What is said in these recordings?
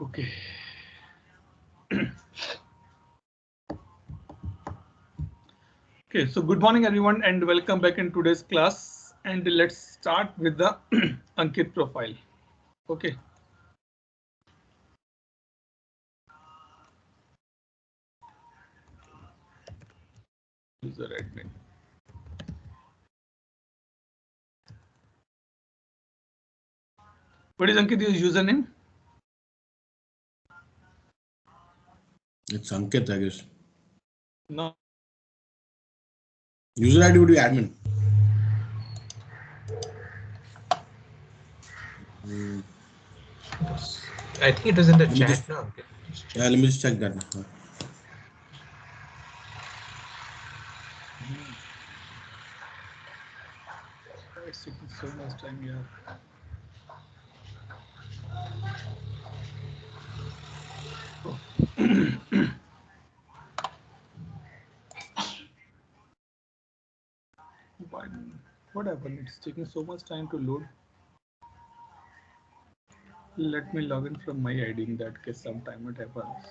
Okay. Okay, so good morning everyone and welcome back in today's class, and let's start with the Ankit profile. Okay. User admin. What is Ankit's username? It's Ankit, I guess. No. User ID would be admin. I think it was in the Let me chat just- now. Yeah, let me just check that. It's taking so much time here. What happened? It's taking so much time to load. Let me log in from my ID. In that case, sometime it happens.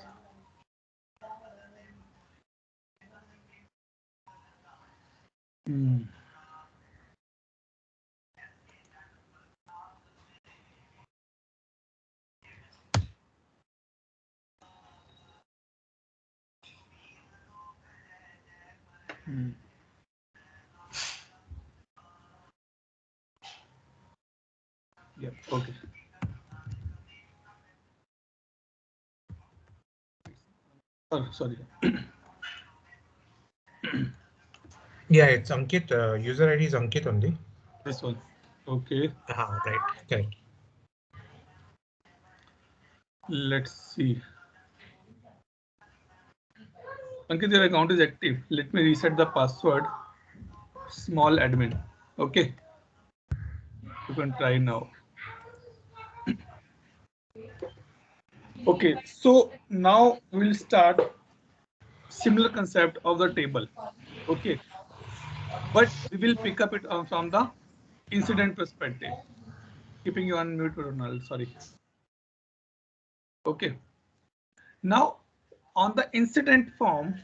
Yep. Okay. Oh, sorry. Yeah, it's Ankit. User ID is Ankit only. This one. Okay. Right. Correct. Let's see. Ankit, your account is active. Let me reset the password. Small admin. Okay. You can try now. Okay. So now we'll start similar concept of the table. Okay. But we will pick up it from the incident perspective. Keeping you on mute, Ronald. Sorry. Okay. Now on the incident form,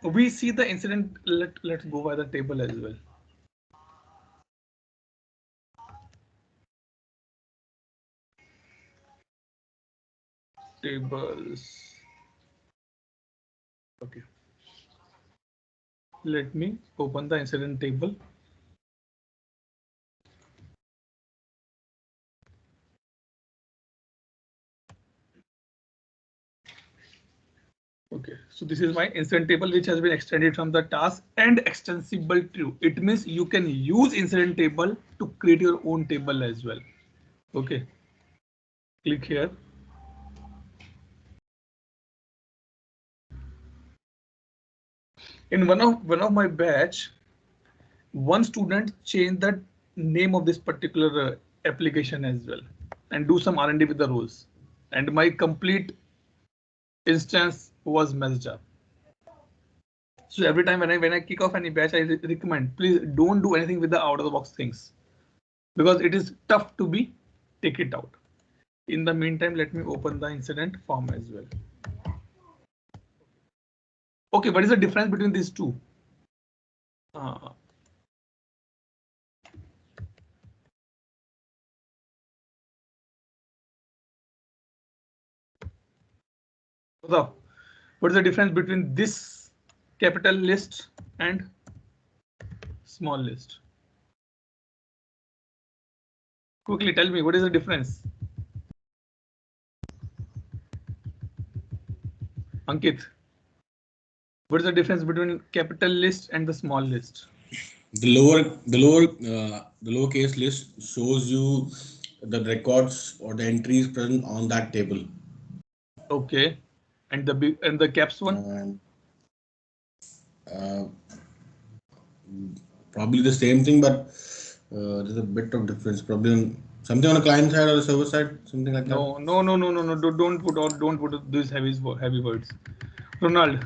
we see the incident. Let's go by the table as well. Tables. Okay. Let me open the incident table. Okay, so this is my incident table which has been extended from the task and extensible to. It means you can use incident table to create your own table as well. Okay, click here. In one of my batch, one student changed the name of this particular application as well and do some R&D with the rules, and my complete instance was messed up. So every time when I kick off any batch, I recommend please don't do anything with the out of the box things, because it is tough to be take it out. In the meantime, let me open the incident form as well. Okay, what is the difference between these two? What is the difference between this capital list and small list? Quickly tell me, what is the difference? Ankit, what is the difference between capital list and the small list? The lowercase list shows you the records or the entries present on that table. Okay, and the caps one? Probably the same thing, but there's a bit of difference. Probably something on the client side or the server side, something like that. No. Don't put these heavy words. Ronald.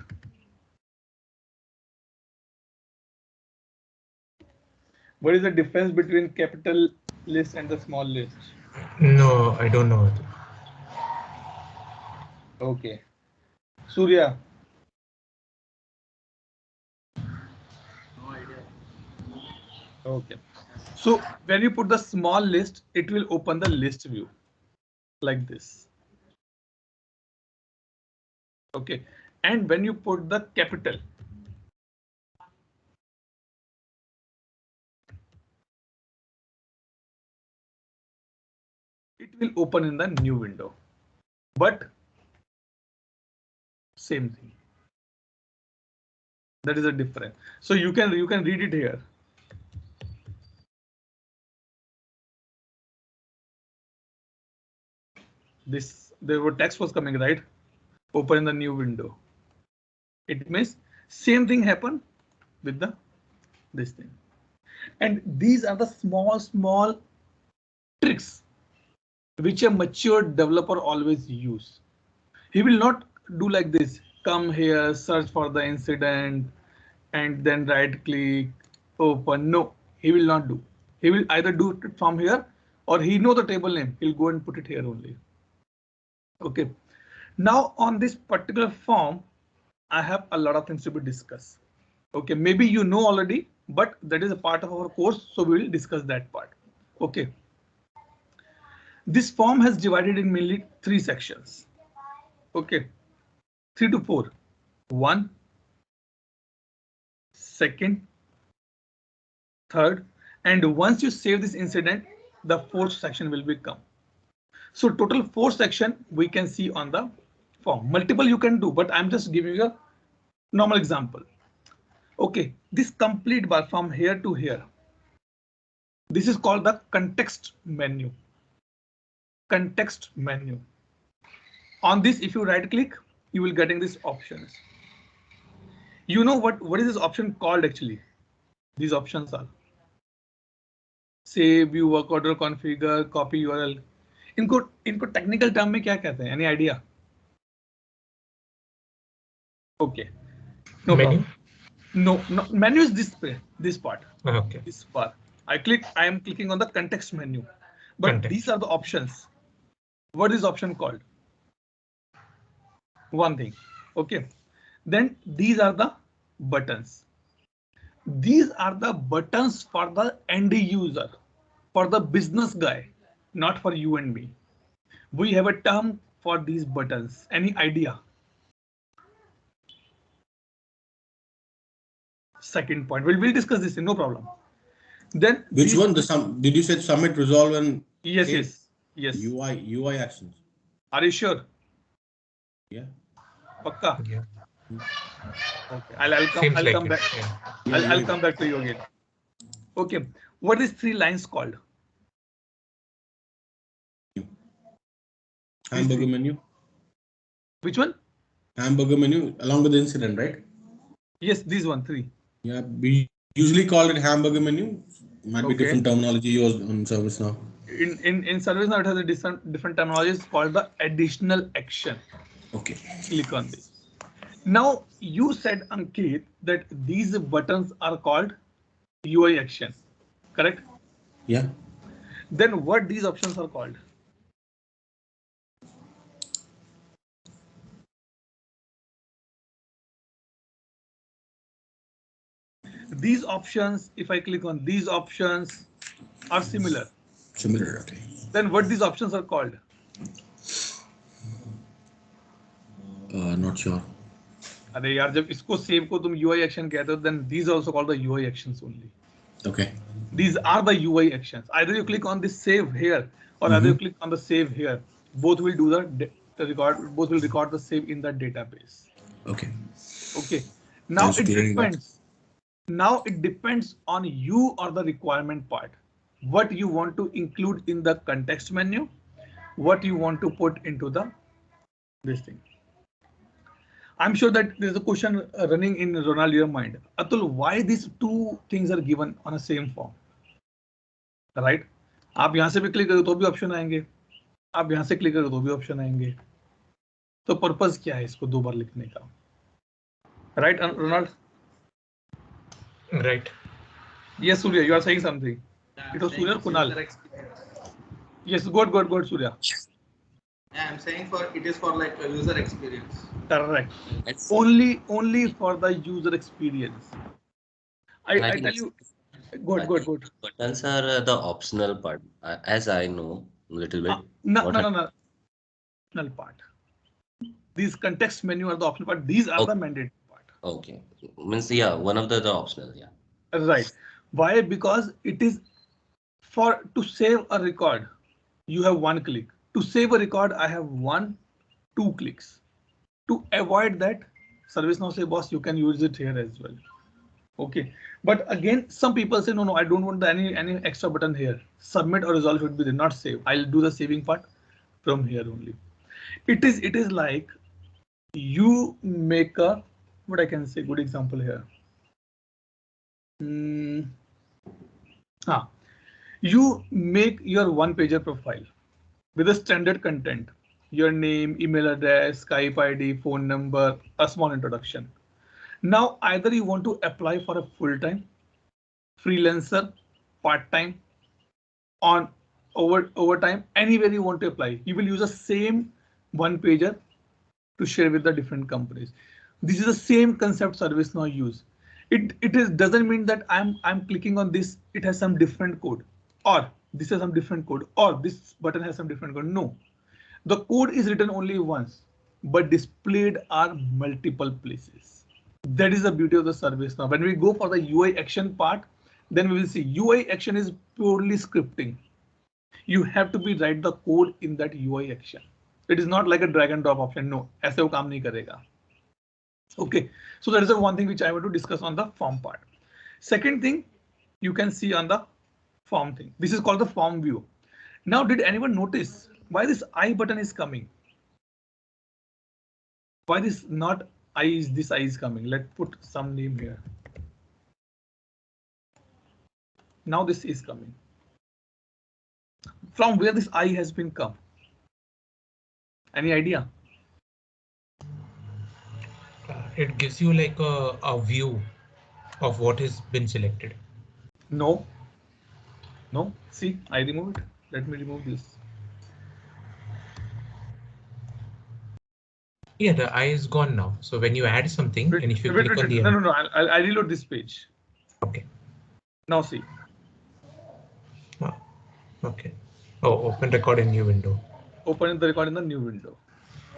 What is the difference between capital list and the small list? No, I don't know. Okay. Surya. No idea. Okay. So when you put the small list, it will open the list view like this. Okay. And when you put the capital, it will open in the new window. But same thing. That is a difference. So you can read it here. There were text was coming, right? Open in the new window. It means same thing happened with this thing. And these are the small tricks which a mature developer always use. He will not do like this. Come here, search for the incident, and then right click, open. No, he will not do. He will either do it from here, or he know the table name. He'll go and put it here only. Okay. Now on this particular form, I have a lot of things to be discussed. Okay, maybe you know already, but that is a part of our course, so we will discuss that part. Okay. This form has divided in mainly 3 sections. Okay, 3 to 4. 1, 2nd, 3rd, and once you save this incident, the 4th section will become. So total 4 section we can see on the form. Multiple you can do, but I'm just giving you a normal example. Okay, this complete bar from here to here. This is called the context menu. Context menu. On this, if you right click, you will getting these options. You know what is this option called actually? These options are save, view, work order, configure, copy URL. इनको technical term में क्या कहते हैं? Any idea? Okay. No Menu? problem. No, menu is this part. Okay. This part. I am clicking on the context menu. But Context. these are the options. What is option called? One thing. Okay. Then these are the buttons. These are the buttons for the end user, for the business guy, not for you and me. We have a term for these buttons. Any idea? Second point. We'll discuss this, no problem. Then Which one? Did you say submit, resolve, and yes. UI actions? Are you sure? Yeah. Pakka? Yeah. Okay. I'll come back. Yeah. I'll come back to you again. Okay. What is 3 lines called? Hamburger menu. Which one? Hamburger menu along with the incident, right? Yes, these 3. Yeah, we usually call it hamburger menu. Might be different terminology used on ServiceNow. In ServiceNow, it has a different terminology called the additional action. Okay. Click on this. Now you said, Ankit, that these buttons are called UI action, correct? Yeah. Then what these options are called? These options, if I click on these options, are similar. Similar, okay. Then what these options are called? Not sure. अरे यार जब इसको save को तुम UI action कहते हो, then these are also called the UI actions only. Okay. These are the UI actions. Either you click on this save here, or either you click on the save here. Both will do the record. Both will record the save in the database. Okay. Okay. Now it depends. Now it depends on you or the requirement part. What you want to include in the context menu, what you want to put into this thing. I'm sure that there's a question running in Ronald your mind. Atul, why these 2 things are given on a same form? Right? आप यहाँ से भी click करो तो भी option आएंगे, आप यहाँ से क्लिक करो तो भी ऑप्शन आएंगे. तो पर्पस क्या है इसको 2 बार लिखने का? Right, Ronald? Right. Yes, Surya, you are saying something. It was Surya or Kunal? Yes, good, Surya. Yeah, I'm saying for it is for like a user experience. Correct. It's, Only for the user experience. and I I think tell you, good, good, good. buttons are the optional part, as I know a little bit. No, What no, no, no. Optional part. These context menu are the optional part. These are oh, the mandatory part. okay. Means yeah, one of the optional, yeah. Right. Why? Because it is for to save a record. You have one click. To save a record, I have two clicks. To avoid that, ServiceNow say, boss, you can use it here as well. Okay. But again, some people say, no, I don't want any extra button here. Submit or resolve should be there, not save. I'll do the saving part from here only. It is like you make a, what I can say, good example here. You make your one-pager profile with a standard content, your name, email address, Skype ID, phone number, a small introduction. Now, either you want to apply for a full-time, freelancer, part-time, on overtime, anywhere you want to apply, you will use the same one-pager to share with the different companies. This is the same concept ServiceNow use. It doesn't mean that I'm clicking on this, it has some different code, or this has some different code, or this button has some different code. No, the code is written only once, but displayed are multiple places. That is the beauty of the ServiceNow. When we go for the UI action part, then we will see UI action is purely scripting. You have to be write the code in that UI action. It is not like a drag and drop option. No, ऐसे वो काम नहीं करेगा. Okay, so that is the one thing which I want to discuss on the form part. Second thing you can see on the form thing. This is called the form view. Now, did anyone notice why this I button is coming? Why this not I is this I is coming? Let's put some name here. Now this is coming. From where this I has been come? Any idea? It gives you like a view of what has been selected. No. No. See, I removed it. Let me remove this. Yeah, the I is gone now. So when you add something, and if you Wait, click on the no, I'll reload this page. Okay. Now see. Okay. Oh, open record in new window. Open the record in the new window.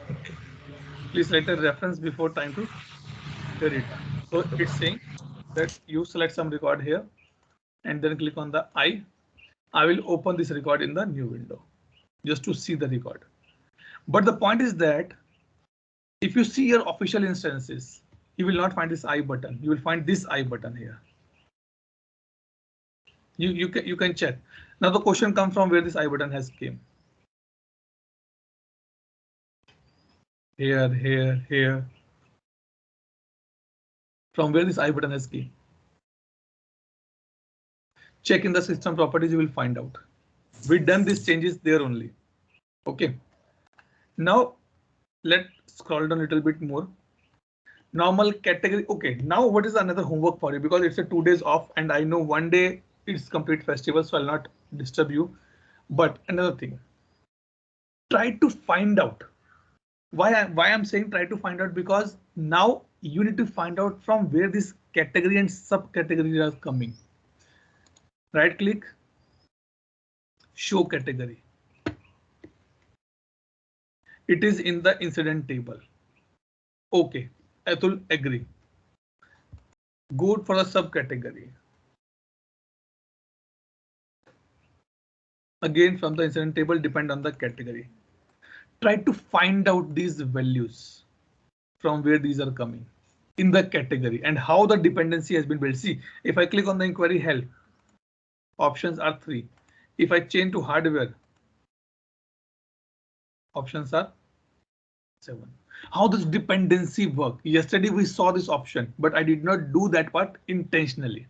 Okay. Please write a reference before time to hear it. So it's saying that you select some record here and then click on the I. I will open this record in the new window just to see the record. But the point is that if you see your official instances, you will not find this I button. You will find this I button here. You can check. Now the question comes from where this I button has came. Here. From where this I button has came. Check in the system properties, you will find out. We done these changes there only. Okay. Now let's scroll down a little bit more. Normal category. Okay. Now what is another homework for you? Because it's a 2 days off and I know one day it's complete festival, so I'll not disturb you. But another thing, try to find out why I'm saying try to find out, because now you need to find out from where this category and subcategories are coming. Right click, show category. It is in the incident table. Okay, Atul agree. Go for the subcategory. Again from the incident table, depend on the category. Try to find out these values from where these are coming in the category and how the dependency has been built. See, if I click on the inquiry help, options are 3. If I change to hardware, options are 7. How does dependency work? Yesterday we saw this option, but I did not do that part intentionally.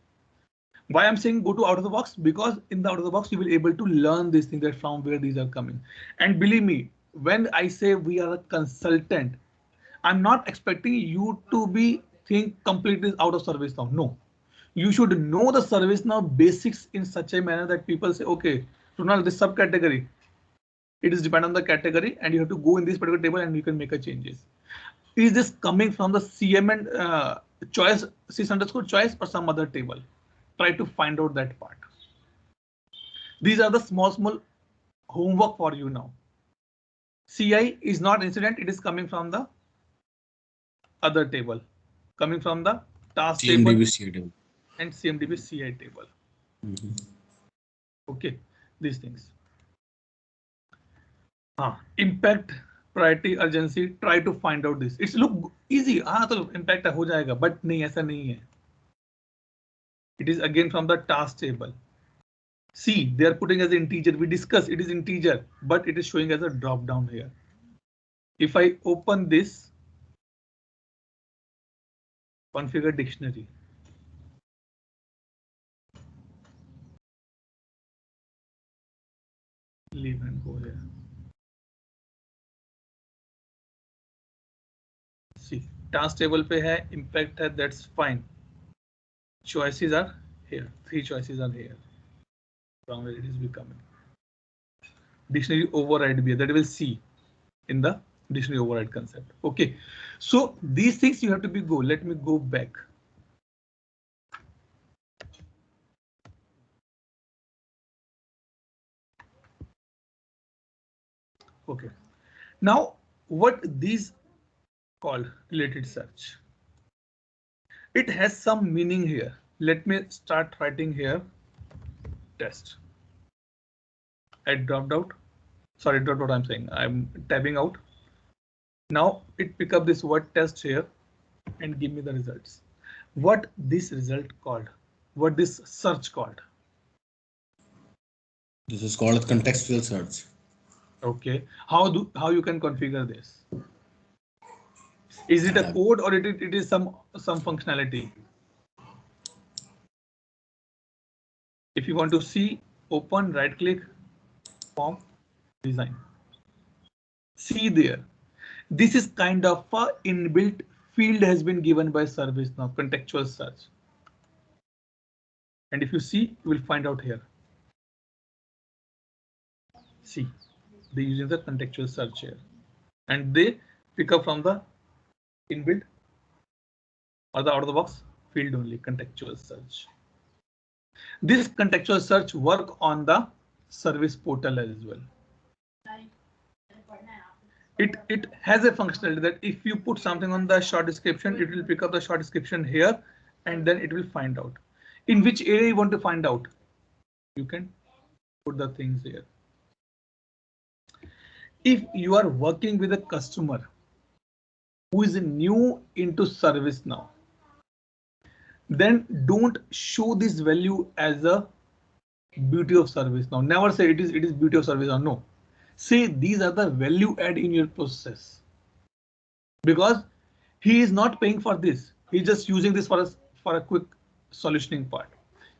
Why I'm saying go to out of the box? Because in the out of the box, you will be able to learn these things that from where these are coming. And believe me, when I say we are a consultant, I'm not expecting you to be think completely out of ServiceNow. No, you should know the ServiceNow basics in such a manner that people say, okay, Runal, this subcategory, It is depend on the category, and you have to go in this particular table and you can make a changes. Is this coming from the CM and choice sys underscore choice or some other table? Try to find out that part. These are the small homework for you now. CI is not incident, it is coming from the other table, coming from the task table and CMDB CI table. Okay, these things. Impact, priority, urgency. Try to find out this. It's look easy. तो impact हो जाएगा, but नहीं, ऐसा नहीं है. It is again from the task table. See, they are putting as integer. We discussed it is integer, but it is showing as a drop down here. If I open this, configure dictionary. Leave and go here. See, task table पे है, impact है, that's fine. Choices are here. 3 choices are here. From where it is becoming. Dictionary override भी है, that we will see in the dictionary override concept. Okay, so these things you have to be go. Let me go back. Okay, now what these called related search? It has some meaning here. Let me start writing here test. I dropped out. Sorry, dropped out. I'm saying I'm tabbing out. Now it pick up this word test here and give me the results. What this result called? What this search called? This is called contextual search. Okay, how you can configure this? Is it a code or it is some functionality? If you want to see, open, right click, form, design. See there. This is kind of a inbuilt field has been given by ServiceNow, contextual search. And if you see, you will find out here. See, they using the contextual search here, and they pick up from the inbuilt or the out of the box field only contextual search. This contextual search work on the service portal as well. It has a functionality that if you put something on the short description, it will pick up the short description here and then it will find out in which area you want to find out. You can put the things here. If you are working with a customer who is new into ServiceNow, then don't show this value as a beauty of ServiceNow. Never say it is beauty of ServiceNow. No, say these are the value add in your process, because he is not paying for this. He's just using this for a quick solutioning part.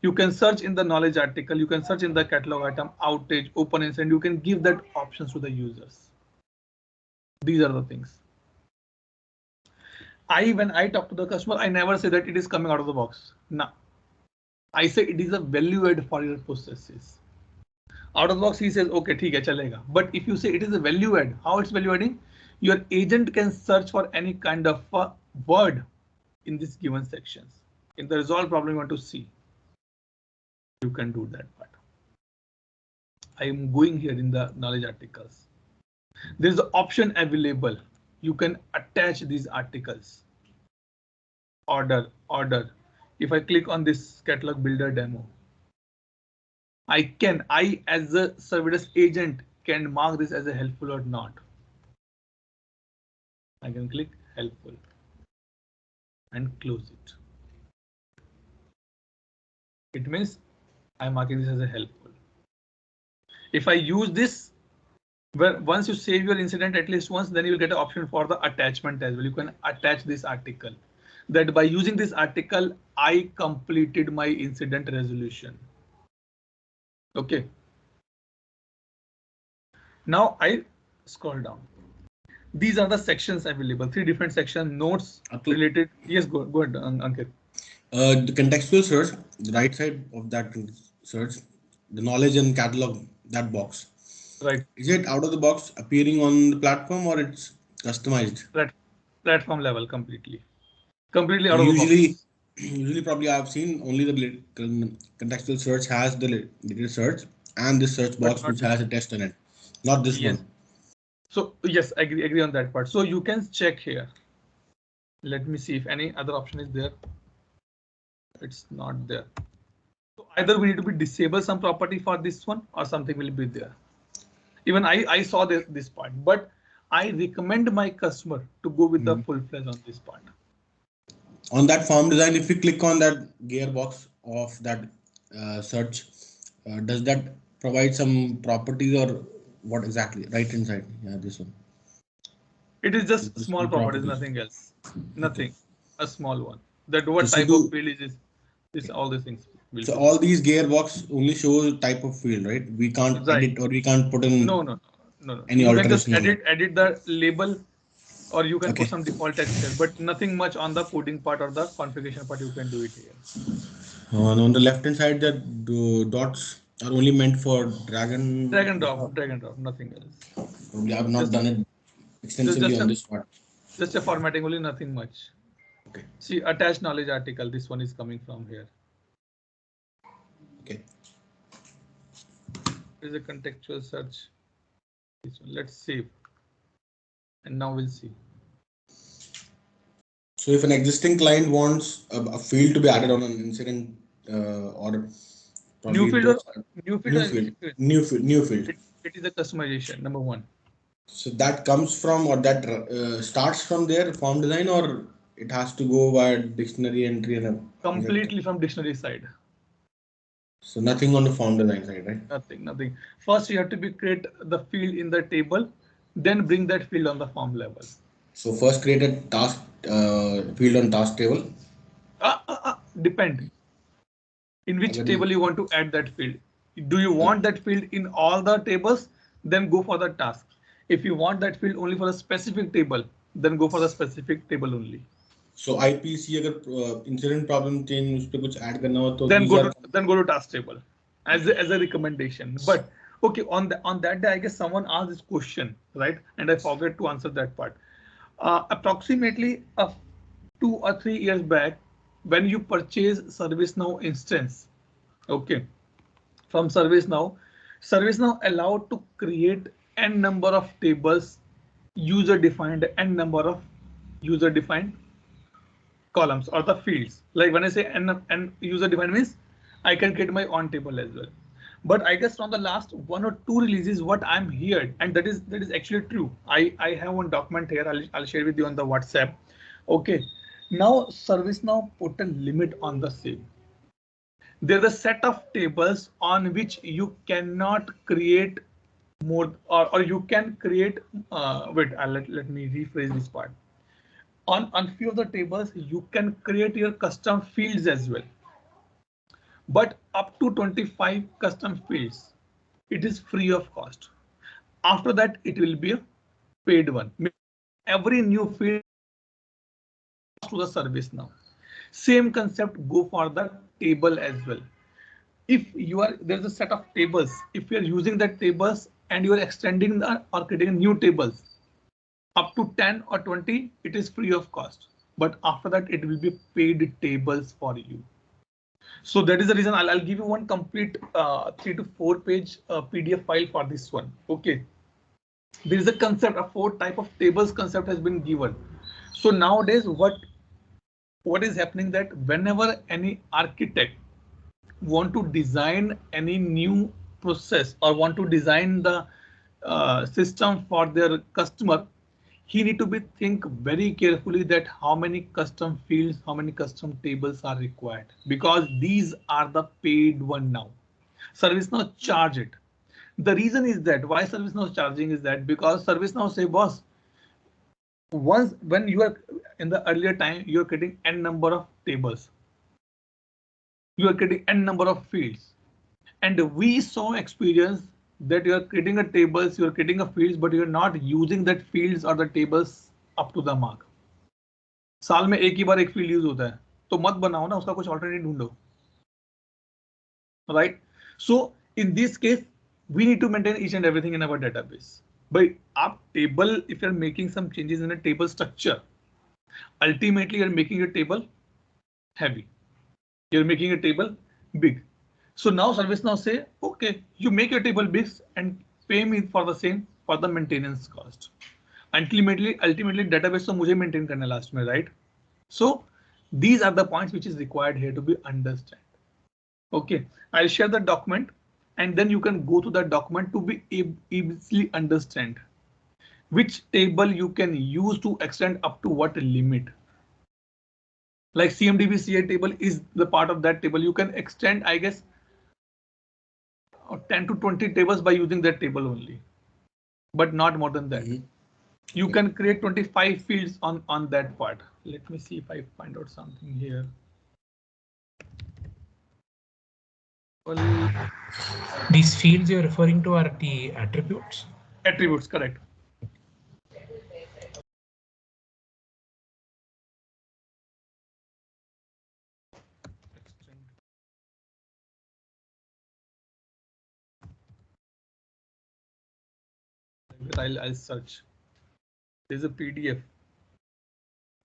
You can search in the knowledge article. You can search in the catalog item, outage, open incident. You can give that options to the users. These are the things. When I talk to the customer, I never say that it is coming out of the box. No, I say it is a value add for your processes. Out of the box, he says, okay, theek hai, chalega. But if you say it is a value add, how it's value adding? Your agent can search for any kind of a word in this given sections. In the resolve problem you want to see, you can do that part. I am going here in the knowledge articles. There is the option available. You can attach these articles. Order. If I click on this catalog builder demo, I as a service agent can mark this as a helpful or not. I can click helpful and close it. It means I'm marking this as a helpful. If I use this, once you save your incident at least once, then you will get an option for the attachment as well. You can attach this article. That by using this article, I completed my incident resolution. Okay. Now I scroll down. These are the sections available. 3 different sections, notes related. Yes, go ahead, Ankit. The contextual search, the right side of that search, the knowledge and catalog, that box. Right. Is it out of the box appearing on the platform or it's customized? Platform level completely So out of the usually, box. usually probably I've seen only the contextual search has the little search and this search But box not which this has a one. text in it, not this Yes. one. So yes, agree on that part. So you can check here. Let me see if any other option is there. It's not there. So either we need to be disable some property for this one or something will be there. Even I saw this part, but I recommend my customer to go with the full fledged on this part. On that form design, if you click on that gearbox of that search, does that provide some properties or what exactly? Right inside, yeah, this one. It is just This small full properties, properties. nothing else. Okay. Nothing. A small one. That So, what so type of do field is this all these things will so be there. all these gearbox only show type of field, right? We can't Right. edit or we can't put No, in no, no, no. any You can just alteration on that. edit the label, or you can put Okay. some default text here, but nothing much on the coding part or the configuration part. You can do it here. On the left hand side, the dots are only meant for Drag dragon. and drop, drag and drop, nothing else. Probably I've not Just done it just extensively just on a this part. just a formatting only, nothing much. Okay. See, attached knowledge article. This one is coming from here. Okay. There is a contextual search. This one. Let's save. And now we'll see. So if an existing client wants a field to be added on an incident or New probably field those or new field new or field, existing field? new field. It is a customization, number one. So that comes from or that starts from their form design or it has to go via dictionary entry and everything. Completely from dictionary side. So nothing on the form design side, right? Nothing. First, you have to create the field in the table, then bring that field on the form level. So first create a task field on task table. Depend in which Again, table you want to add that field. Do you want that field in all the tables? Then go for the task. If you want that field only for a specific table, then go for the specific table only. so IPC अगर incident problem change उस पे कुछ add करना हो तो Then these are go to task table as a recommendation. But okay, on that day, I guess someone asked this question, right? And I forget to answer that part. Approximately 2 or 3 years back, when you purchase ServiceNow instance, okay, from ServiceNow allowed to create n number of tables, user defined n number of user defined columns or the fields. Like when I say n user defined means I can create my own table as well. But I guess from the last 1 or 2 releases, what I'm here, and that is actually true. I have one document here. I'll share with you on the WhatsApp. Okay. Now ServiceNow put a limit on the same. There's a set of tables on which you cannot create more, or you can create. Wait, let me rephrase this part. On few of the tables, you can create your custom fields as well. But up to 25 custom fields, it is free of cost. After that, it will be a paid one. Every new field to the service now. Same concept go for the table as well. If you are there's a set of tables, if you are using that tables and you are extending or creating new tables up to 10 or 20, it is free of cost. But after that, it will be paid tables for you. So that is the reason I'll give you one complete 3 to 4 page PDF file for this one. Okay. There is a concept, a 4 type of tables concept has been given. So nowadays, what is happening that whenever any architect want to design any new process or want to design the system for their customer, he need to be think very carefully that how many custom fields, how many custom tables are required, because these are the paid one now. ServiceNow charge it. The reason is that why ServiceNow is charging is that because ServiceNow say, boss, once when you are in the earlier time, you are creating n number of tables, you are creating n number of fields, and we saw experience that you are creating a tables, you are creating a fields, but you are not using that fields or the tables up to the mark. साल में एक ही बार एक field use होता है, तो मत बनाओ ना, उसका कुछ ऑल्टरनेटिव ढूंढो. Right? So in this case, we need to maintain each and everything in our database. By up table, if you're making some changes in a table structure, ultimately you're making a table heavy. You're making a table big. So now ServiceNow say, okay, you make your table big and pay me for the same for the maintenance cost. Ultimately database तो मुझे maintain करना last में, right? So these are the points which is required here to be understand. Okay, I'll share the document and then you can go to that document to be easily understand which table you can use to extend up to what limit. Like CMDB CA table is the part of that table. You can extend, I guess, 10 to 20 tables by using that table only, but not more than that. You can create 25 fields on that part. Let me see if I find out something here. Well, these fields you're referring to are the attributes? Attributes, correct. I'll search. There's a PDF,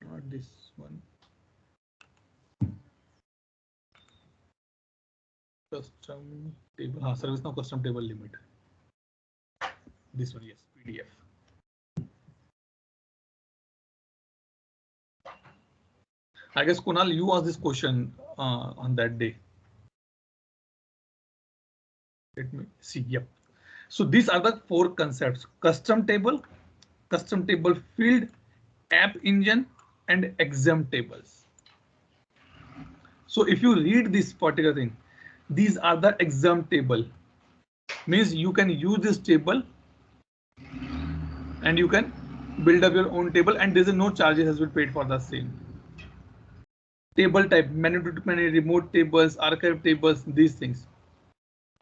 not this one. Custom table, ServiceNow custom table limit. This one, yes, PDF. I guess Kunal, you asked this question on that day. Let me see. Yep. So these are the 4 concepts: custom table field, app engine, and exempt tables. So if you read this particular thing, these are the exempt table. Means you can use this table and you can build up your own table and there's no charges has been paid for the same. Table type, many to many, remote tables, archive tables, these things.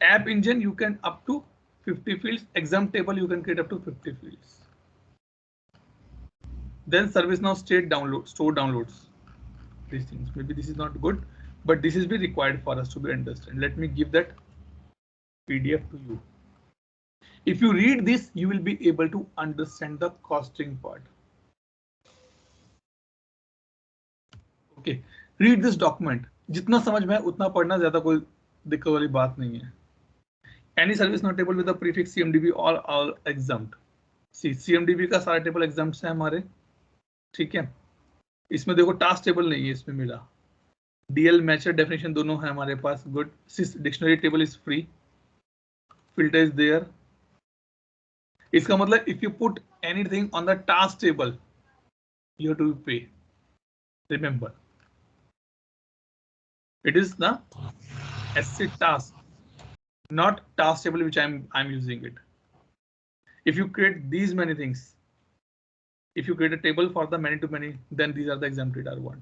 App engine, you can up to 50 fields. Exempt table, you can create up to 50 fields. Then ServiceNow store downloads. These things. Maybe this is not good, but this is be required for us to be understand. Let me give that PDF to you. If you read this, you will be able to understand the costing part. Okay, read this document. जितना समझ में उतना पढ़ना, ज्यादा कोई दिक्कत वाली बात नहीं है. Any ServiceNow table with the prefix CMDB or all exempt. See, CMDB का सारा टेबल exempt है हमारे, ठीक है. इसमें देखो टास्क टेबल नहीं है इसमें मिला. DL मैचर डेफिनेशन दोनों है हमारे पास. Good. Dictionary table is free. Filter is there. इसका मतलब if you put anything on the task table you have to pay. Remember, it is the SC task, not task table which I'm using it. If you create these many things, if you create a table for the many to many, then these are the exempted are one.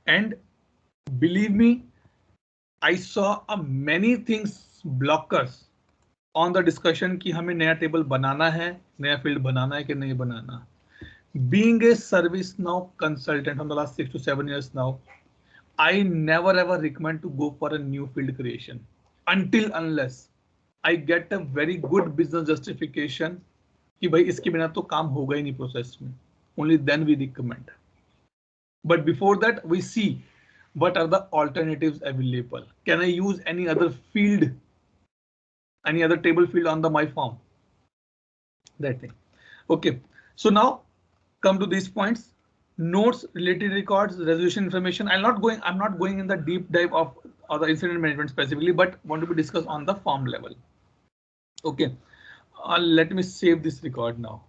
And believe me, I saw many things blockers on the discussion कि हमें नया table बनाना है, नया field बनाना है कि नहीं बनाना. Being a ServiceNow consultant from the last 6 to 7 years now, I never ever recommend to go for a new field creation until unless I get a very good business justification कि भाई इसके बिना तो काम होगा ही नहीं प्रोसेस में. Only then we recommend. But before that, we see what are the alternatives available. Can I use any other field, any other table field on the my form? That thing. Okay, so now come to these points. Notes, related records, resolution information. I'm not going in the deep dive of the incident management specifically, but want to be discussed on the form level. Okay, let me save this record now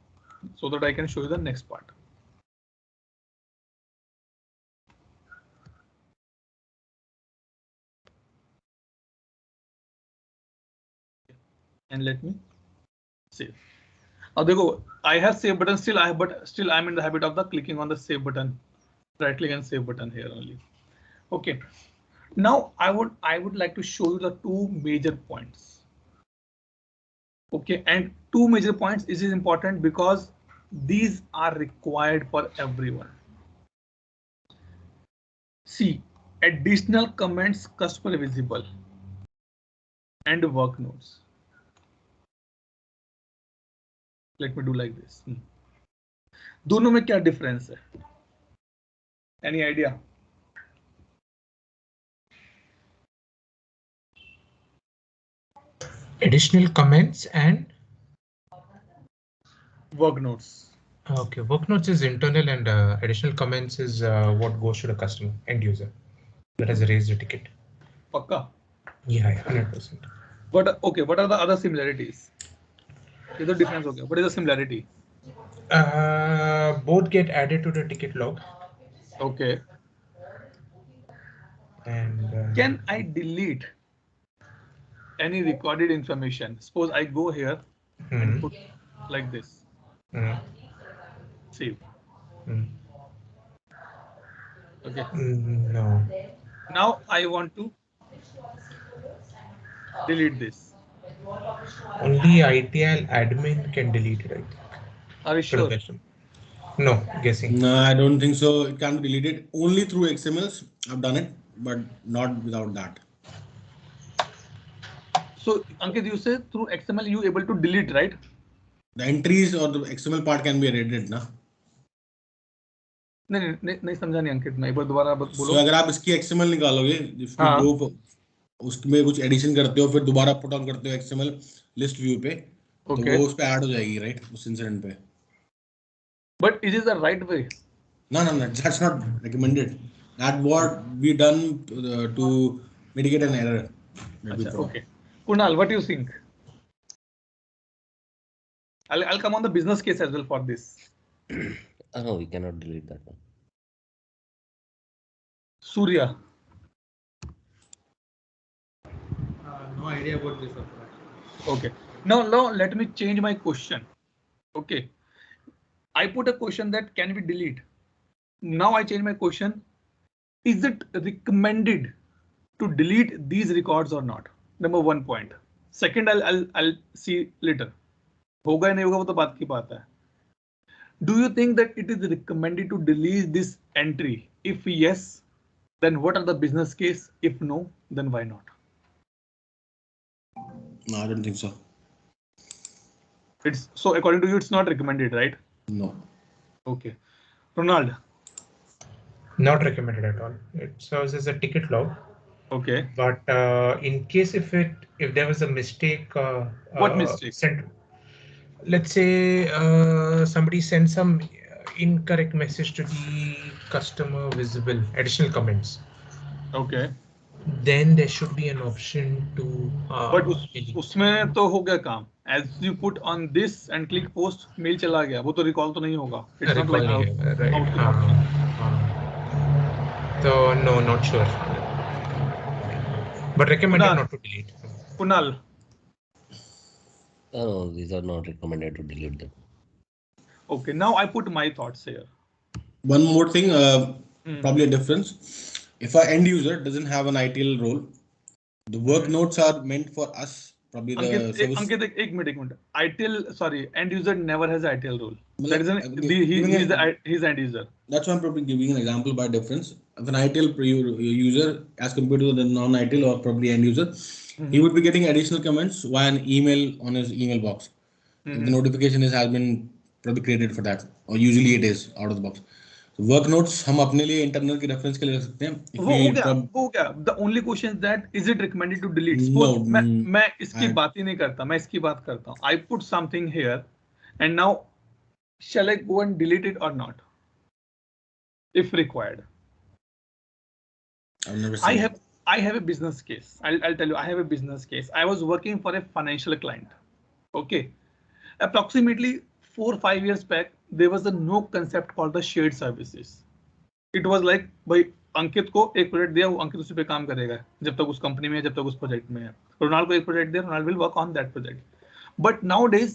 so that I can show you the next part. And let me save. Now देखो, I have save button still. Still I'm in the habit of the clicking on the save button, right click and save button here only. Okay, now I would like to show you the 2 major points. Okay, and 2 major points is important because these are required for everyone. See, additional comments customer visible. and work notes. Let me do like this. दोनों में क्या difference है? Any idea? Additional comments and Work notes. okay, work notes is internal and additional comments is what goes to the customer end user that has raised the ticket. पक्का? Yeah, 100%. But okay, what are the other similarities? ये तो difference हो गया. What is the similarity? Both get added to the ticket log. Okay. And Can I delete any recorded information? Suppose I go here and put like this. Save. Okay. No. Now I want to delete this. Only ITIL admin can delete it, I think. Are you sure? No, guessing. No, I don't think so. It can be deleted only through XMLs. I've done it, but not without that. So Ankit, you say through XML you able to delete, right? The entries or the XML part can be edited, ना? नहीं समझा नहीं अंकित, मैं एक बार दोबारा बोलो. So अगर आप इसकी XML निकालोगे, if you go उसमें कुछ एडिशन करते हो, फिर दोबारा पुट ऑन करते हो XML लिस्ट व्यू पे, तो वो उस पे ऐड हो जाएगी, राइट? उस इंसिडेंट पे. But is it the right way? No, that's not recommended. That's what we done to mitigate an error. Okay. Kunal, what do you think? I'll come on the business case as well for this. No, we cannot delete that one. Surya. No idea about this. Okay. Now let me change my question. Okay. I put a question that can we delete? Now I change my question. Is it recommended to delete these records or not? Number 1 point. Second, I'll see later. होगा या नहीं होगा वो तो बात की बात है. Do you think that it is recommended to delete this entry? If yes, then what are the business case? If no, then why not? No, I don't think so. It's so according to you, it's not recommended, right? No. Okay. Ronald. Not recommended at all. It serves as a ticket log. Okay. But in case if there was a mistake, what mistake? Let's say somebody sent some incorrect message to the customer visible additional comments. Okay. Then there should be an option to. But उसमें तो हो गया काम. As you put on this and click post, mail चला गया. वो तो recall तो नहीं होगा. It's not like right. So no, not sure. But recommended not to delete. Kunal. No, these are not recommended to delete them. Okay, now I put my thoughts here. One more thing, probably a difference. If our end user doesn't have an ITIL role, the work notes are meant for us. Probably the service. Ankit, एक minute. ITIL, sorry, end user never has ITIL role. That is he's end user. That's why I'm probably giving an example by difference. If an ITIL user as compared to the non-ITIL or probably end user, he would be getting additional comments via an email on his email box. The notification has been probably created for that, or usually it is out of the box. Work notes हम अपने लिए internal की reference के लिए रख सकते हैं. वो क्या the only question is that is it recommended to delete. मैं इसकी बात ही नहीं करता, मैं इसकी बात करता हूं. I put something here and now shall I go and delete it और not if required. I have a business case. I'll tell you, I have a business case. I was working for a financial client. Okay. Approximately 4 or 5 years back, there was a no concept called the shared services. It was like, भाई अंकित को एक project दिया, वो अंकित उसी पे काम करेगा जब तक उस कंपनी में है, जब तक उस प्रोजेक्ट में है. रोनाल्ड को एक प्रोजेक्ट दिया, Ronald will work on that project. But nowadays,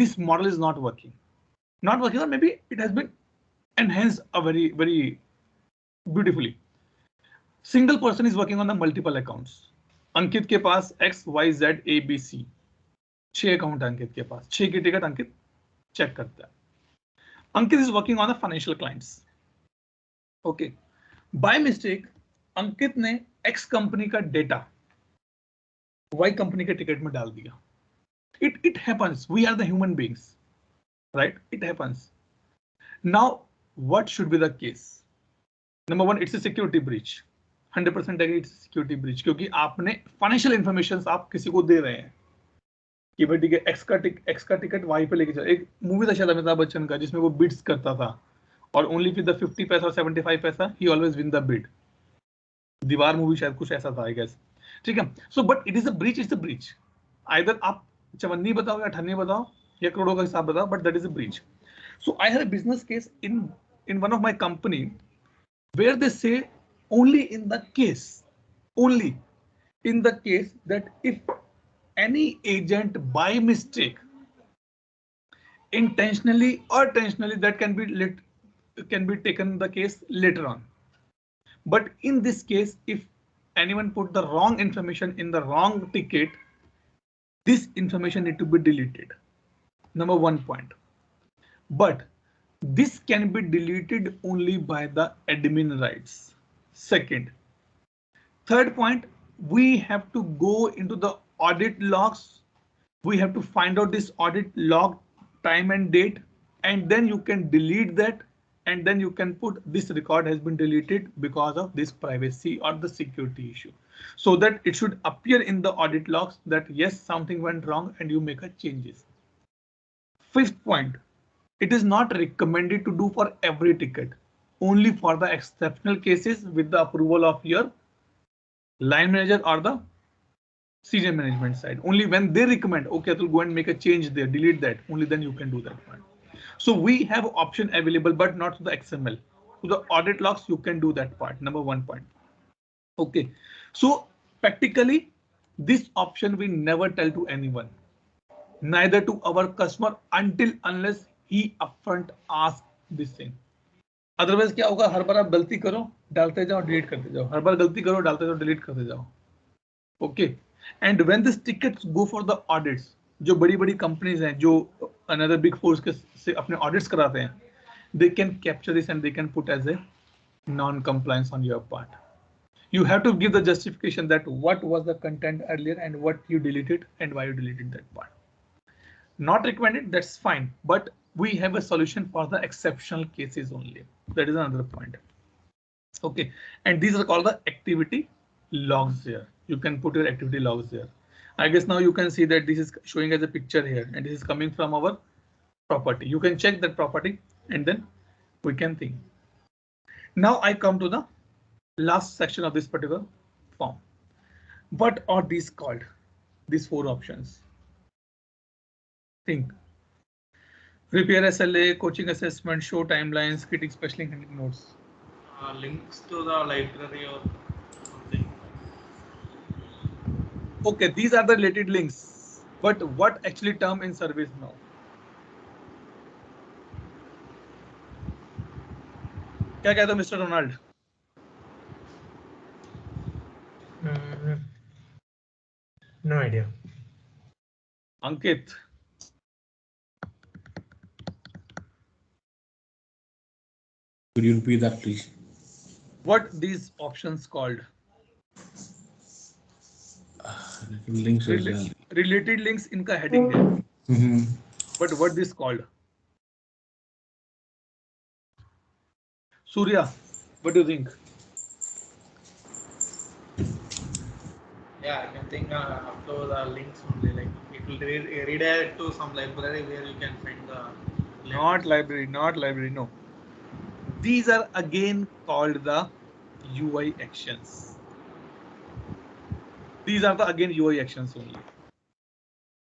this model is not working. Not working, or maybe it has been enhanced a very, very beautifully. Single person is working on the multiple accounts. Ankit के पास X, Y, Z, A, B, C 6 account Ankit के पास, 6 की ticket Ankit check करता है. Ankit is working on the financial clients. Okay, by mistake Ankit ने X company का data Y company के टिकट में डाल दिया. It happens. We are the human beings, right? It happens. Now, what should be the case? Number one, it's a security breach. 100% agree, it's a security breach. क्योंकि आपने financial information आप किसी को दे रहे हैं कि भाई ठीक है एक्स का टिकट वहीं पे लेके जाओ. एक मूवी था शायद अमिताभ बच्चन का जिसमें वो बिड्स करता था और ओनली विद द 50 पैसा और 75 पैसा ही ऑलवेज विन द बिड. दीवार मूवी शायद कुछ ऐसा था आई गेस. ठीक है. So but it is a breach, it's a breach. Either आप चवन्नी बताओ या अठन्नी बताओ या करोड़ों का हिसाब बताओ, but that is a breach. So I had a business case in one of my company where they say only in the case that if any agent by mistake, intentionally or intentionally, that can be taken the case later on. But in this case, if anyone put the wrong information in the wrong ticket, this information need to be deleted. Number one point. But this can be deleted only by the admin rights. Second, third point, we have to go into the audit logs. We have to find out this audit log time and date, and then you can delete that, and then you can put this record has been deleted because of this privacy or the security issue, so that it should appear in the audit logs that yes, something went wrong and you make a changes. Fifth point, it is not recommended to do for every ticket, only for the exceptional cases with the approval of your line manager or the senior management side. Only when they recommend, okay, to go and make a change there, delete that, only then you can do that one. So we have option available, but not to the XML. To the audit logs, you can do that part. Number one point. Okay, so practically this option we never tell to anyone, neither to our customer until unless he upfront ask this thing. Otherwise क्या होगा, हर बार आप गलती करो डालते जाओ delete करते जाओ, हर बार गलती करो डालते जाओ डिलीट करते जाओ. Okay. And when this tickets go for the audits, जो बड़ी बड़ी कंपनीज हैं जो अनदर बिग फोर्स के से अपने ऑडिट्स कराते हैं, they can capture this and they can put as a non compliance on your part. You have to give the justification that what was the content earlier and what you deleted and why you deleted that part. Not recommended, that's fine, but we have a solution for the exceptional cases only. That is another point. Okay, and these are called the activity logs here. You can put your activity logs there. I guess now you can see that this is showing as a picture here, and this is coming from our property. You can check that property and then we can think. Now I come to the last section of this particular form. What are these called? These four options. Think. Prepare SLA, coaching assessment, show timelines, critic special link notes. Links to the library or something. Okay, these are the related links. But what actually term in service now? क्या कहते हो mister Ronald? No idea. Ankit. Could you repeat that, please? What these options called? Links as well. Related links इनका heading है. But what this called? Surya, what do you think? Yeah, I can think up to the links only. Like it will redirect to some library where you can find the links. Not library, no. These are again called the UI actions. These are the again UI actions only.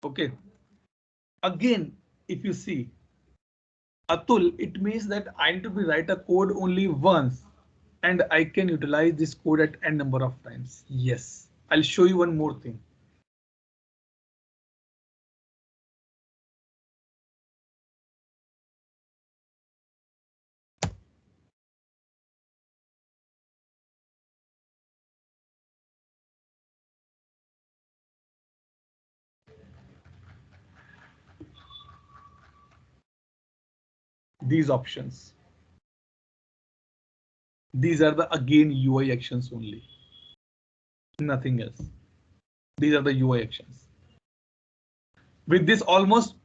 Okay. Again, if you see, Atul, it means that I need to be write a code only once and I can utilize this code at n number of times. Yes, I'll show you one more thing. These options. These are the again UI actions only. Nothing else. These are the UI actions. With this, almost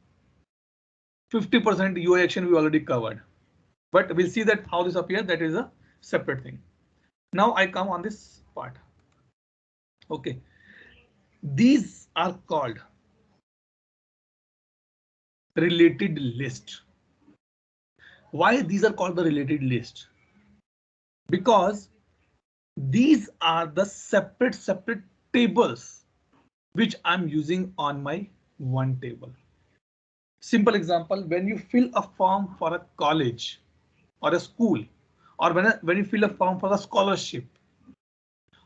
50% UI action we already covered, but we'll see that how this appears. That is a separate thing. Now I come on this part. Okay, these are called related list. Why these are called the related list? Because these are the separate tables which I'm using on my one table. Simple example, when you fill a form for a college or a school, or when you fill a form for a scholarship,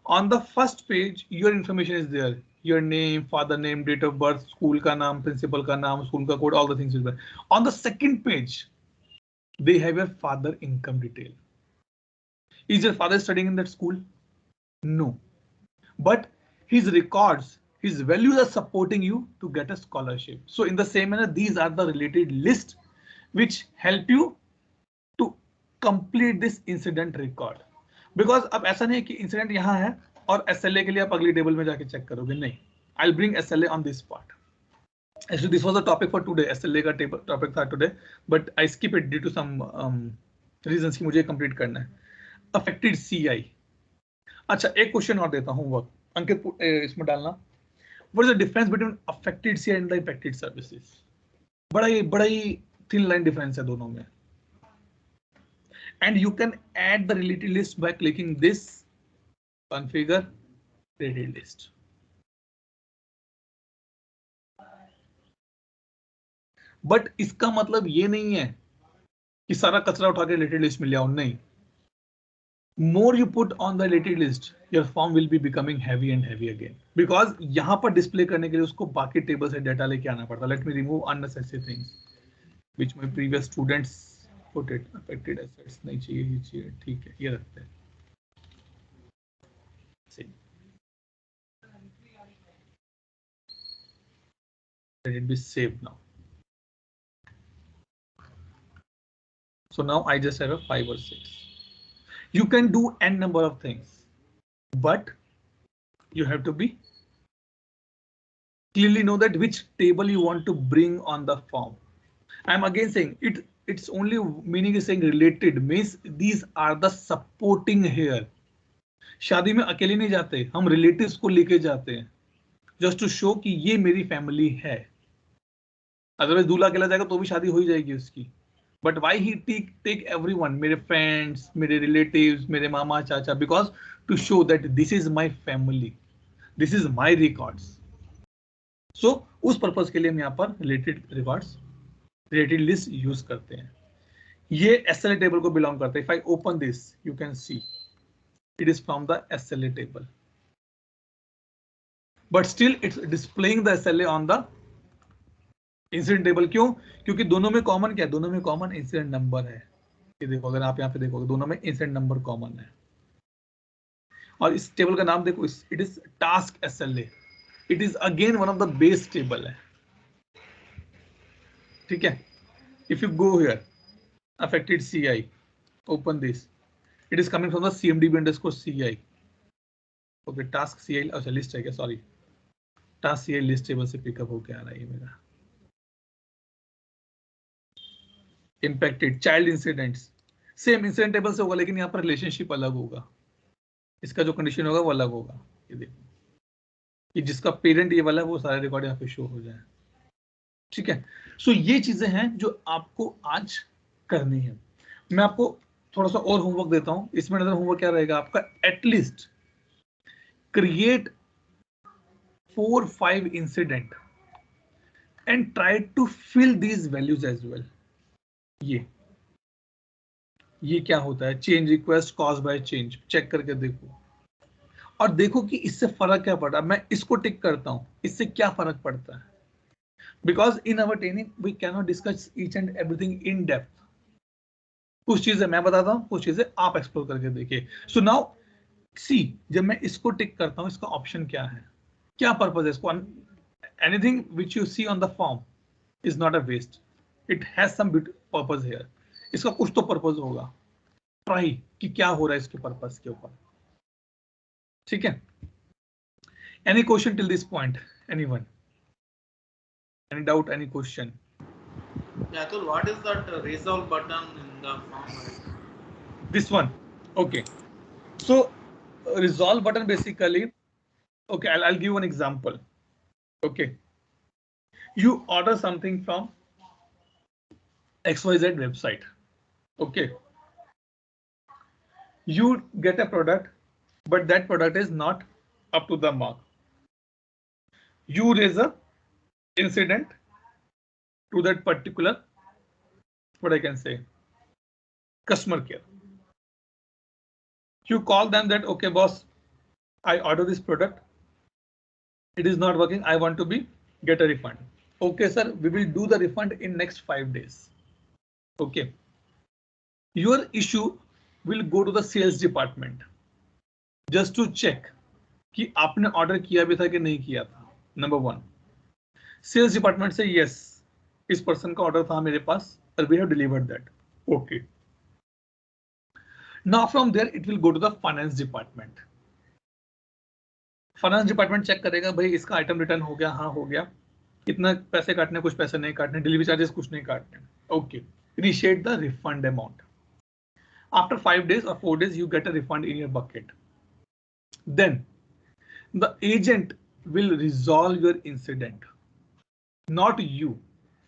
on the first page your information is there, your name, father name, date of birth, school ka naam, principal ka naam, school ka code, all the things is there. On the second page they have your father income detail. Is your father studying in that school? No, but his records, his values are supporting you to get a scholarship. So in the same manner, these are the related list which help you to complete this incident record. Because अब ऐसा नहीं है कि incident यहाँ है और SLA के लिए आप अगली टेबल में जाके चेक करोगे, नहीं. I'll bring SLA on this part. Actually, this was the topic for today. SLA का topic था today, but I skip it due to some reasons कि मुझे complete करना है. Affected CI. अच्छा, एक क्वेश्चन और देता हूँ वर्क, अंकित इसमें डालना. What is the difference between affected CI and the impacted services? बड़ा ही thin line difference है दोनों में. And you can add the related list by clicking this configure related list. But इसका मतलब ये नहीं है कि सारा कचरा उठा के related list में ले आओ, नहीं. More you put on the related list, your form will be becoming heavy and heavy again. Because यहाँ पर display करने के लिए उसको बाकी table से data लेके आना पड़ता. Let me remove unnecessary things which my previous students put it. Affected assets नहीं चाहिए, ये चाहिए, ठीक है, ये रखते हैं. Let it be saved now. So now I just have a 5 or 6. You can do n number of things, but you have to be clearly know that which table you want to bring on the form. I'm again saying its only meaning is saying related means these are the supporting here. शादी में अकेले नहीं जाते, हम relatives को लेके जाते हैं just to show कि ये मेरी family है. Otherwise दूल्हा अकेला जाएगा तो भी शादी हो ही जाएगी उसकी. But why he take everyone, मेरे friends, मेरे relatives, मेरे मामा चाचा, because to show that this is my family, this is my records. So उस पर्पस के लिए हम यहाँ पर related records, related list use करते हैं. ये SLA table को belong करता है. If I open this, you can see it is from the SLA table. But still it's displaying the SLA on the incident table. क्यों? क्योंकि दोनों में कॉमन क्या है? दोनों में कॉमन इंसिडेंट नंबर है. ये देखो, अगर आप यहाँ पे देखोगे दोनों में इंसिडेंट नंबर कॉमन है. और इस टेबल का नाम देखो, it is task SLA. It is again one of the base table है. ठीक है. If you go here affected CI, open this, it is coming from the CMDB_CI. Okay, task CI, अच्छा लिस्ट है क्या? Sorry, task CI list table से pickup होके आ रहा है मेरा. Impacted child incidents, same incident table से होगा, लेकिन यहाँ पर रिलेशनशिप अलग होगा. इसका जो कंडीशन होगा वो अलग होगा. ये देखो, ये जिसका पेरेंट ये वाला है वो सारे रिकॉर्ड यहाँ पे शो हो जाए. ठीक है. सो ये चीजें हैं जो आपको आज करनी है. मैं आपको थोड़ा सा और होमवर्क देता हूँ. इसमें नजर होमवर्क क्या रहेगा आपका? At least create 4-5 incident and try to fill these values as well. ये क्या होता है? Change request cause by change, check करके देखो और देखो कि इससे फर्क क्या पड़ता है. मैं इसको टिक करता हूं, इससे क्या फर्क पड़ता है? Because in our training we can not discuss each and everything in depth. कुछ चीजें मैं बताता हूं, कुछ चीजें आप एक्सप्लोर करके देखिए. सो नाउ सी, जब मैं इसको टिक करता हूं, इसका ऑप्शन क्या है, क्या पर्पज है इसको? Anything which you see on the form is not a waste, it has some purpose here. इसका कुछ तो पर्पज होगा. ट्राई कि क्या हो रहा है इसके पर्पज के ऊपर. ठीक है. Any question till this point? Anyone? Any doubt? Any question? Yeah, Atul, what is that resolve button in the form? This one. Okay. So resolve button basically. Okay, I'll give you an example. Okay. You order something from XYZ website. Okay. You get a product, but that product is not up to the mark. You raise a incident to that particular, what I can say, customer care. You call them that, okay, boss, I order this product. It is not working. I want to get a refund. Okay, sir, we will do the refund in next 5 days. Okay. Your issue will go to the sales department just to check कि आपने order किया भी था कि नहीं किया था. Number 1. Sales department say yes, इस person का order था मेरे पास and we have delivered that. Okay. Now from there it will go to the finance department. Finance department check करेगा भाई इसका item return हो गया, हाँ हो गया. कितना पैसे काटने, कुछ पैसे नहीं काटने, delivery charges कुछ नहीं काटने. Okay. Initiate the refund amount. After 5 days or 4 days, you get a refund in your bucket. Then the agent will resolve your incident, not you.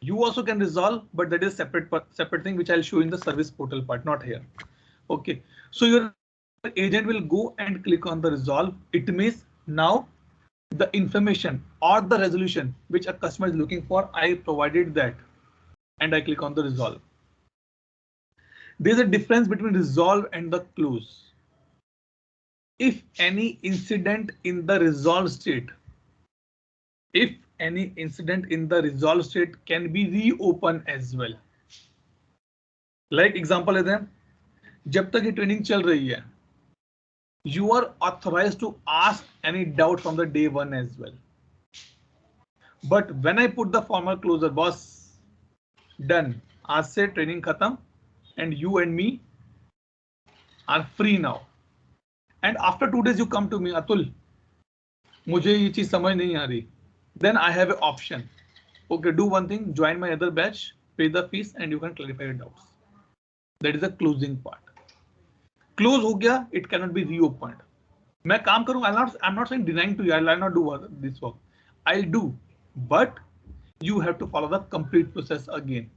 You also can resolve, but that is separate thing which I'll show in the service portal part, not here. Okay, so your agent will go and click on the resolve. It means now the information or the resolution which a customer is looking for, I provided that, and I click on the resolve. There's a difference between resolve and the close. If any incident in the resolve state, can be reopened as well. Like example लेते हैं, जब तक ये training चल रही है, you are authorized to ask any doubt from the day 1 as well. But when I put the formal closure, boss, done, आज से training खत्म, and you and me are free now. And after 2 days you come to me, Atul, मुझे ये चीज समझ नहीं आ रही. Then I have an option. Okay, do one thing, join my other batch, pay the fees, and you can clarify your doubts. That is the closing part. Close हो गया, it cannot be reopened. मैं काम करूँ, I'm not saying denying to you, I'll not do this work. I'll do, but you have to follow the complete process again.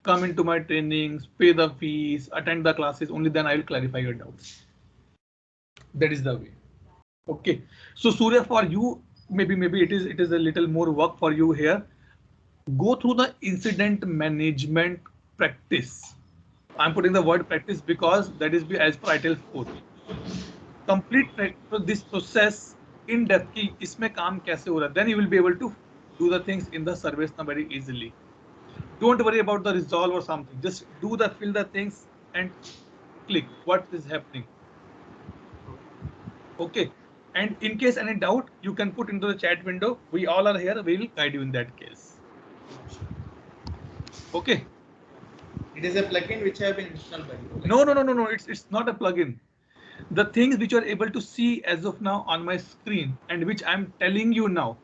Come into my trainings, pay the fees, attend the classes, only then I will clarify your doubts. That is the way. Okay, so Surya, for you, maybe it is a little more work for you here. Go through the incident management practice. I'm putting the word practice because that is as per ITIL 4. Complete this process in depth ki isme kaam kaise ho raha, then you will be able to do the things in the service now very easily. Don't worry about the resolve or something. Just fill the things and click what is happening. Okay. And in case any doubt, you can put into the chat window. We all are here. We will guide you in that case. Okay. It is a plugin which have been installed by you. No. It's not a plugin. The things which you are able to see as of now on my screen and which I'm telling you now,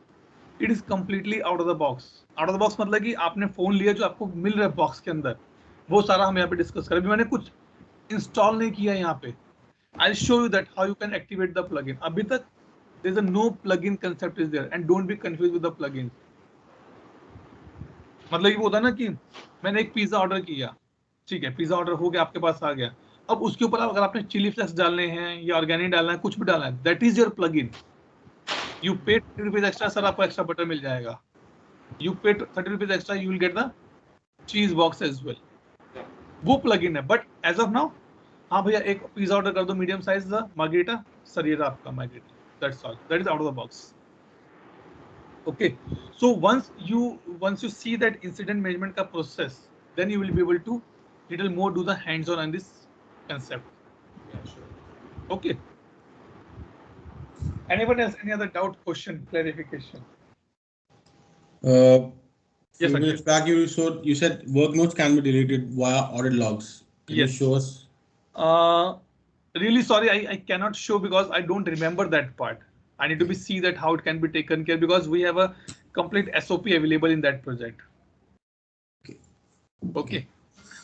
it is completely out of the box. Out of the box मतलब कि आपने phone लिया जो आपको मिल रहा है box के अंदर, वो सारा हम यहाँ पे डिस्कस करें. अभी मैंने कुछ इंस्टॉल नहीं किया यहाँ पे. I'll show you that how you can activate the plugin. अभी तक there's a no plugin concept is there, and don't be confused with the plugins. मतलब ये वो होता ना कि मैंने एक पिज्जा ऑर्डर किया, ठीक है, पिज्जा ऑर्डर हो गया, आपके पास आ गया. अब उसके ऊपर अगर आपने चिली फ्लेक्स डालने हैं या ऑर्गेनिक डालना है, कुछ भी डालना है, that is your plugin. You pay 30 rupees extra, sir आपको एक्स्ट्रा बटर मिल जाएगा. You pay 30 rupees extra, you will get the cheese box as well. वो प्लगइन है. बट एज ऑफ नाउ, हाँ भैया एक पिज्जा ऑर्डर कर दो medium size the margherita, sir ये आपका margherita. That's all. That is out of the box. Okay, so once you see that incident management का process, then you will be able to little more do the hands-on on this concept. Yeah, sure. Okay. Anyone else? Any other doubt, question, clarification? Few minutes back you said work notes can be deleted via audit logs. Can you show us? Really sorry, I cannot show because I don't remember that part. I need to be see that how it can be taken care, because we have a complete SOP available in that project. Okay.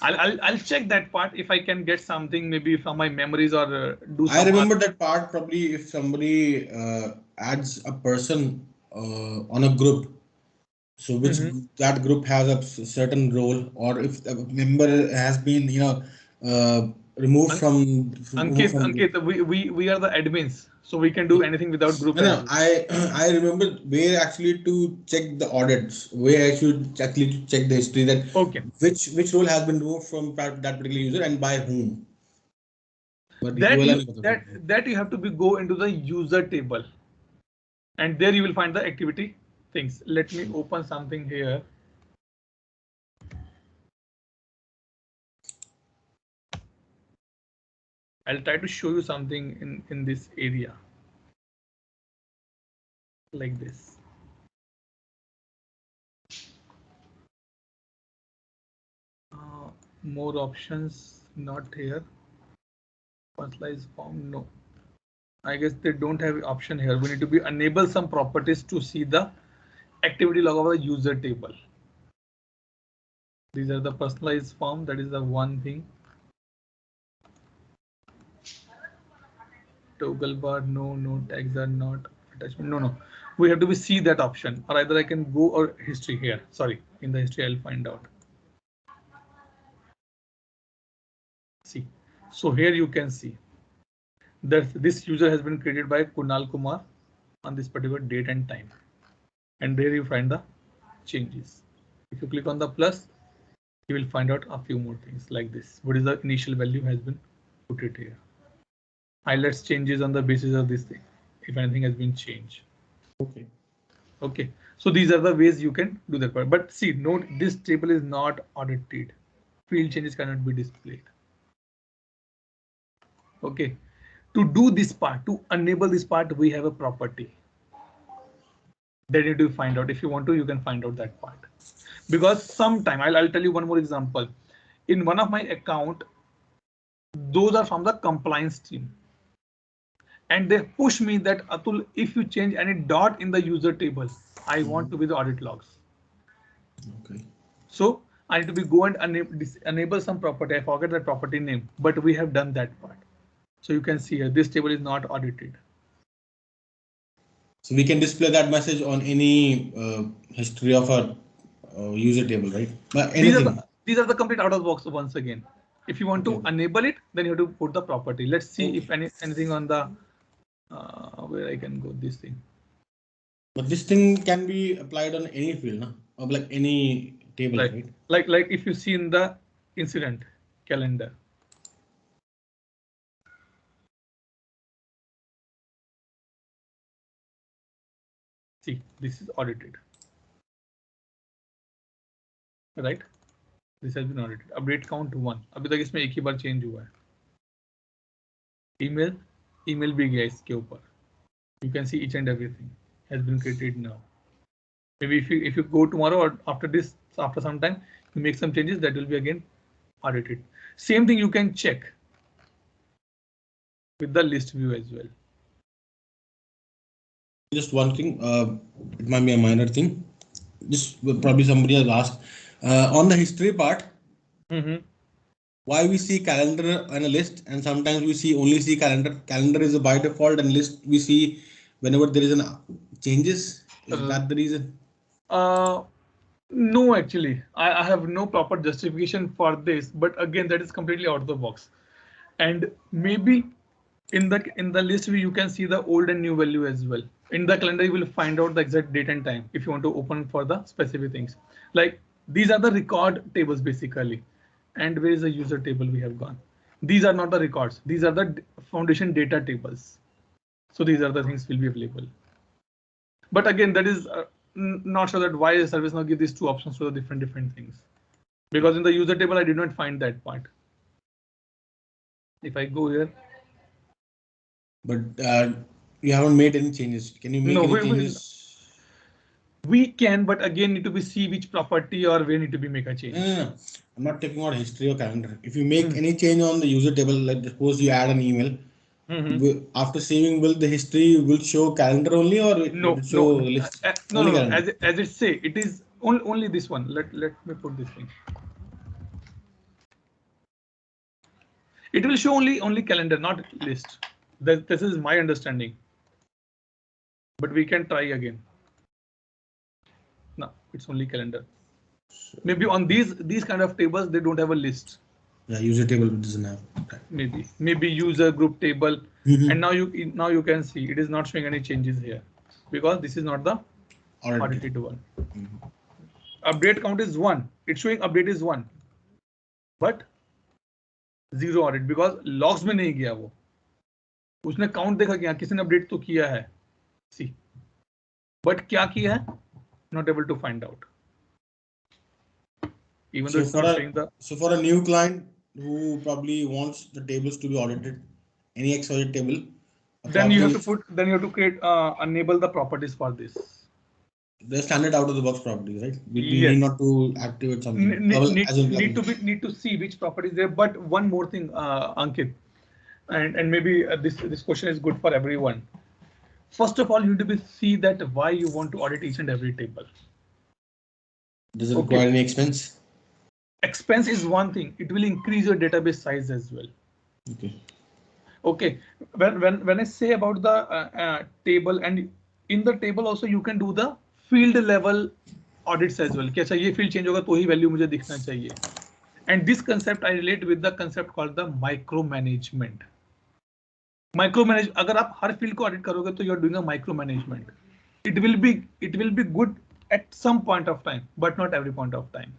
I'll check that part if I can get something maybe from my memories or do. I remember that part probably if somebody adds a person on a group, so which that group has a certain role, or if a member has been removed from Ankit, we are the admins, so we can do anything without group. No, I remember where actually to check the audits, where I should actually to check the history that Okay. which role has been removed from that particular user and by whom. But that you have to go into the user table, and there you will find the activity things. Let me open something here. I'll try to show you something in this area like this. More options, not here. Personalized form, no. I guess they don't have option here. We need to be enable some properties to see the activity log of the user table. These are the personalized form. That is the one thing. Toggle bar, no tags are not attachment. No. We have to be see that option, or either I can go or history here. Sorry, in the history I'll find out. See, so here you can see that this user has been created by Kunal Kumar on this particular date and time, and there you find the changes. If you click on the plus, you will find out a few more things like this. What is the initial value has been put it here. Highlights changes on the basis of this thing, if anything has been changed. Okay, so these are the ways you can do that part. But see, note this table is not audited. Field changes cannot be displayed. Okay, to do this part, to enable this part, we have a property that you need to find out. If you want to, you can find out that part, because sometime I'll tell you one more example. In one of my account, those are from the compliance team, and they push me that Atul, if you change any dot in the user table, I want to be the audit logs. Okay. So I need to be go and enable some property. I forget that property name, but we have done that part. So you can see here, this table is not audited. So we can display that message on any history of a user table, right? But these are the complete out of the box once again. If you want to enable it, then you have to put the property. Let's see if anything on the where I can go this thing. But this thing can be applied on any field, no? Or like any table, right? Like if you see in the incident calendar. See, this is audited. Right? This has been audited. Update count 1. अभी तक इसमें एक ही बार change हुआ है. email भी गया इसके ऊपर. You can see each and everything has been created now. Maybe if you go tomorrow or after this, after some time, you make some changes, that will be again audited. Same thing you can check with the list view as well. Just one thing, it might be a minor thing. Just probably somebody has asked on the history part. Why we see calendar and a list, and sometimes we only see calendar. Calendar is a by default, and list we see whenever there is an changes. Is that the reason? No, actually, I have no proper justification for this. But again, that is completely out of the box. And maybe in the list view, you can see the old and new value as well. In the calendar, you will find out the exact date and time if you want to open for the specific things. Like these are the record tables basically. And where is the user table we have gone? These are not the records. These are the foundation data tables. So these are the things will be available. But again, that is not sure that why ServiceNow give these two options for the different things. Because in the user table, I did not find that part. If I go here. But you haven't made any changes. Can you make any changes? We can, but again, need to be see which property or where need to be make a change. No. I'm not talking about history or calendar. If you make any change on the user table, like suppose you add an email After saving bill, the history will show calendar only, or it No, will show no, list? no, Only no, no. calendar. As it say, it is only this one. Let me put this thing. It will show only calendar, not list. This is my understanding. But we can try again. No, it's only calendar. Maybe on these kind of tables they don't have a list. Yeah, user table doesn't have. Okay. Maybe user group table, Mhm. and now you can see it is not showing any changes here because this is not the audited one. Update count is 1. It's showing update is 1, but 0 audit because logs में नहीं गया वो. उसने count देखा क्या किसी ने update तो किया है. See, but क्या किया है? Not able to find out. Even though it's not showing the. So for a new client who probably wants the tables to be audited, any XYZ table. Then you have to create enable the properties for this. The standard out of the box properties, right? We Yes. need not to activate something. Need to see which property is there. But one more thing, Ankit, and maybe this question is good for everyone. First of all, you need to see that why you want to audit each and every table. Does it require any expense? Expense is one thing. It will increase your database size as well. Okay. When I say about the table, and in the table also you can do the field level audits as well. कि अच्छा ये field change होगा तो ही value मुझे दिखना चाहिए. And this concept I relate with the concept called the micromanagement. Micromanage. अगर आप हर field को audit करोगे तो you are doing a micromanagement. It will be good at some point of time, but not every point of time.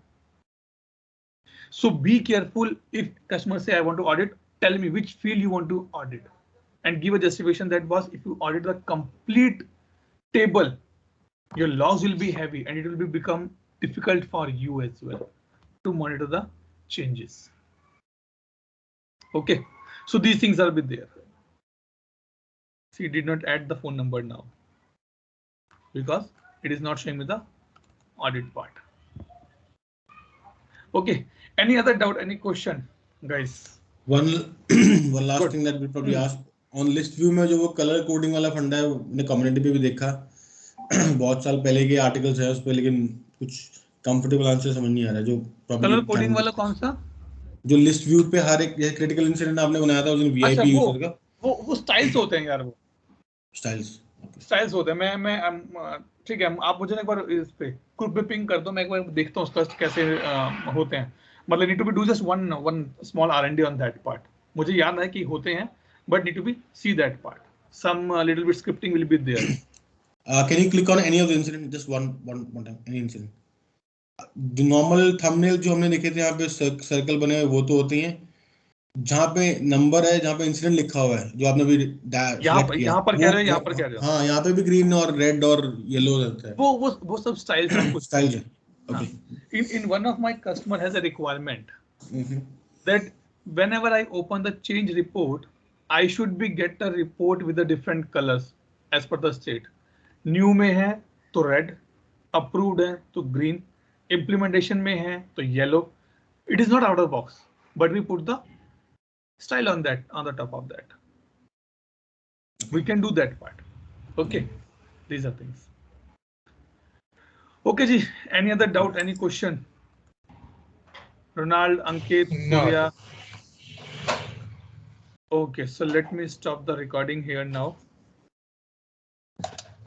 So be careful. If customers say I want to audit, tell me which field you want to audit, and give a justification that was if you audit the complete table, your logs will be heavy and it will become difficult for you as well to monitor the changes. Okay, so these things are with there. See, did not add the phone number now because it is not showing me the audit part. Okay, any other doubt, any question, guys? One last thing that we probably ask on list view में जो वो color coding वाला फंडा है मैंने community पे भी देखा बहुत साल पहले के आर्टिकल्स है उस पे लेकिन कुछ कंफर्टेबल आंसर समझ नहीं आ रहा जो कलर कोडिंग वाला कौन सा जो लिस्ट व्यू पे हर एक क्रिटिकल इंसिडेंट आपने बनाया था उस दिन वीआईपी यूजर का वो स्टाइल्स होते हैं यार वो स्टाइल्स होते हैं मैं ठीक है आप मुझे एक बार इस पे ग्रुप पे पिंग कर दो मैं एक बार देखता हूं उसका कैसे होते हैं मतलब need to be do just one small R&D on that part मुझे याद है कि होते हैं but need to be see that part some little bit scripting will be there can you click on any of the incident just one time any incident जो normal thumbnail जो हमने देखे थे यहाँ पे सर्कल बने हुए वो तो होते हैं जहाँ पे नंबर है जहाँ पे इंसिडेंट लिखा हुआ है जो आपने भी यहाँ पर कह रहे हो हाँ यहाँ पे भी ग्रीन और रेड और येलो रहता है वो सब स्टाइल्स हैं स्टाइल्स है okay in one of my customer has a requirement that whenever I open the change report I should be get a report with the different colors as per the state new में है तो red approved है तो green implementation में है तो yellow it is not out of box but we put the style on that on the top of that we can do that part okay these are things okay ji any other doubt any question Ronald Ankit Surya okay so let me stop the recording here now